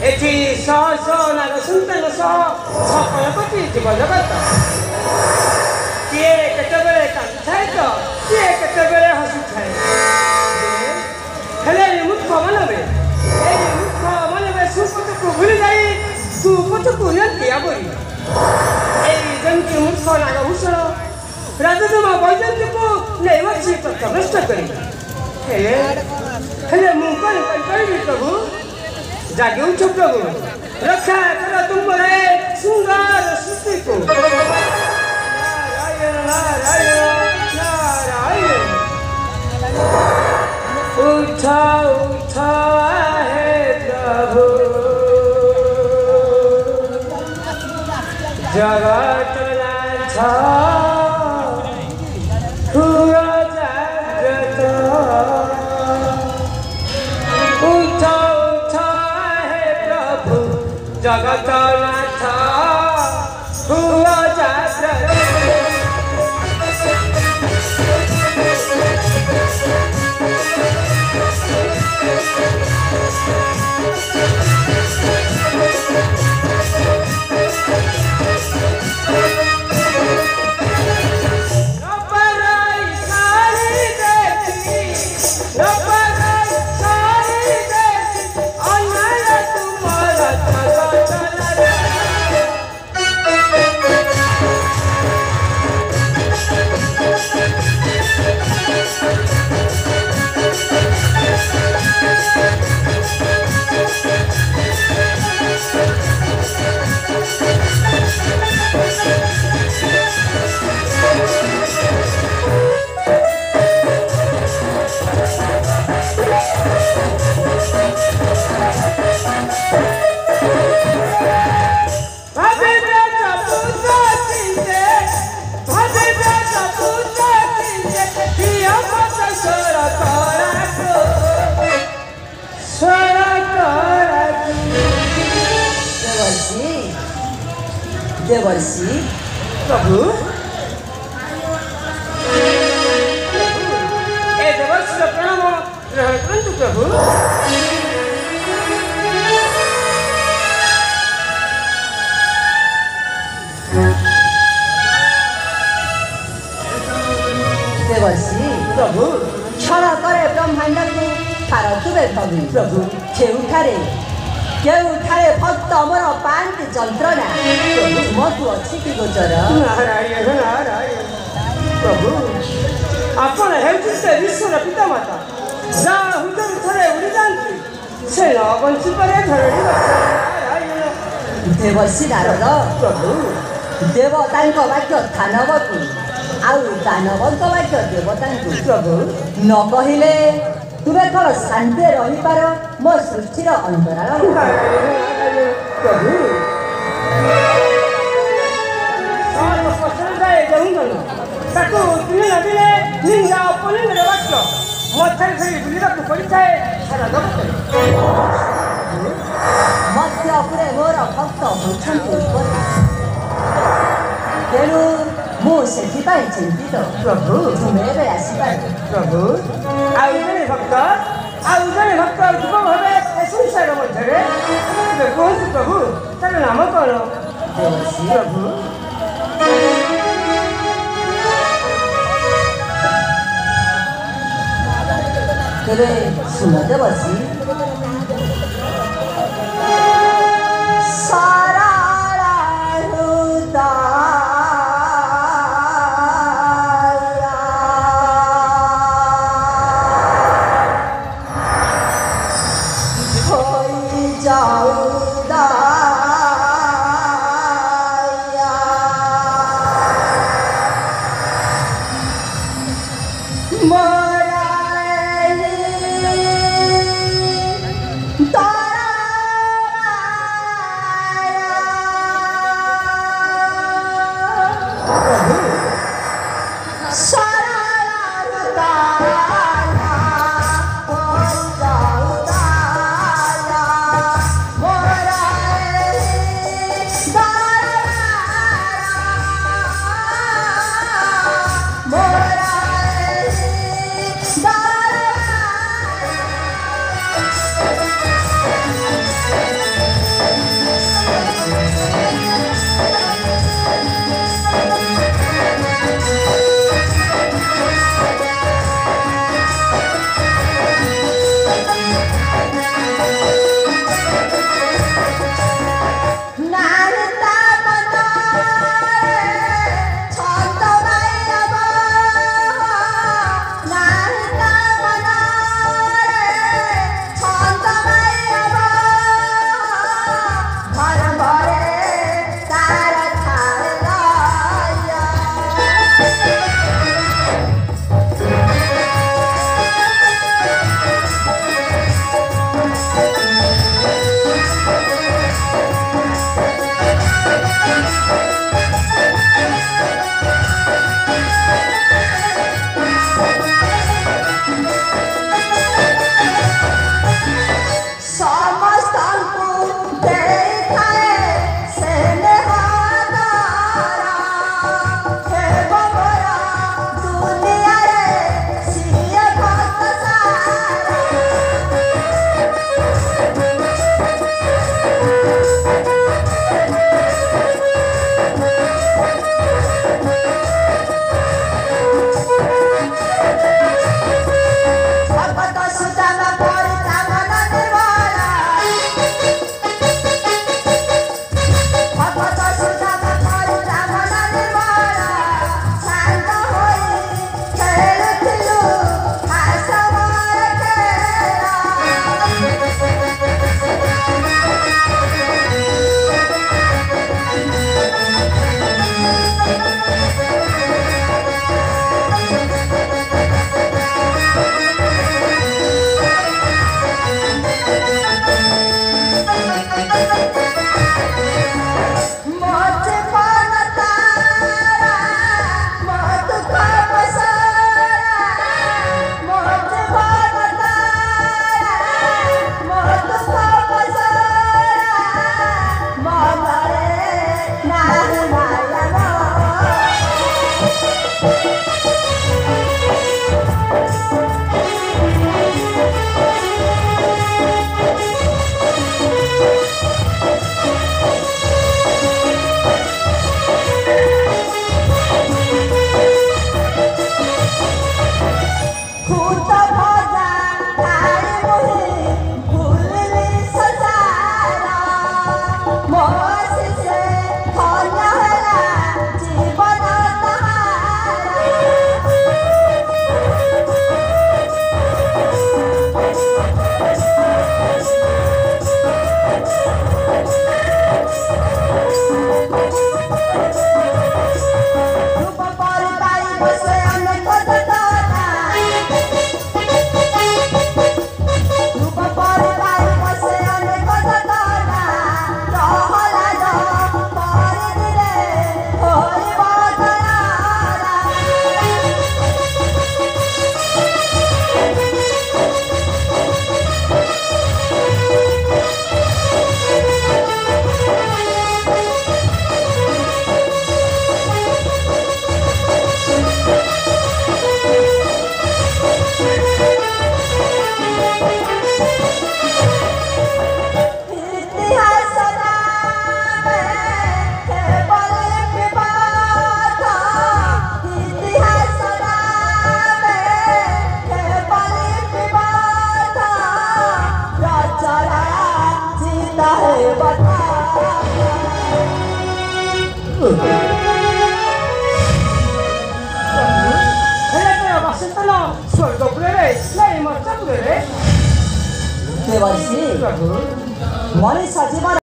एठी सह नाग सुंदर सह सकल प्रति जीव जगत किए केतबेले कांदी थाए तो किए केतबेले हसी थाए हेले मूर्ख मनबे सुपथ को भूली जाई सुपथ को नियंत्रिया बोली जंतु मूर्ख नागभूषण राजधर्म वैजंत को नहीं बच्ची भ्रष्ट करी हेले मु कौन करी प्रभु जागे उच्च प्रभु रक्षा कर तुम रे सुंदर सृष्टि को नारायण नारायण नारायण उठा उठा है प्रभु जगत नाथ हुआ जागृत उठा जगतनाथ हुआ जागृत देवर्षि प्रभु ए देवर्षि प्रणाम ग्रहण करंतु प्रभु देवर्षि प्रभु क्षण करे ब्रह्मांड को भारतुवे प्रभु केउठारे भक्त अमर पांति जंत्रणा तुमको अच्छी कि गोचर नारायण नारायण प्रभु आपण हेउचिते विश्वर पितामाता जा हुदर थरे उड़ी जांती से न बंची परे धरणी नारायण देवर्षि नारद प्रभु देवतांक वाक्य दानवकु आउ दानवंक वाक्य देवतांकु प्रभु न कहिले तुमे कल शांति रही पार मो सृष्टिर अंतराल प्रभु जाए जाऊंगन ताको तुमे नदिले निंदा अपलिंग वाक्य मथर से बुलिरा को पड़िଥାଏ सारा जगत मध्य उपरे मोर भक्त होछन्ति तेणु मु सेथिपाई चिंतित प्रभु तुमे एबे आसीपार प्रभु आउजने भक्त ध्रुव भावे संसार मध्य कहतु प्रभु तार नाम कौन देवर्षि प्रभु तेरे सुन देवर्षि फूट भजा खाए मोहि भूलली संसार मोसी से धन होला जीवन देवर्षि मनीषा जीवन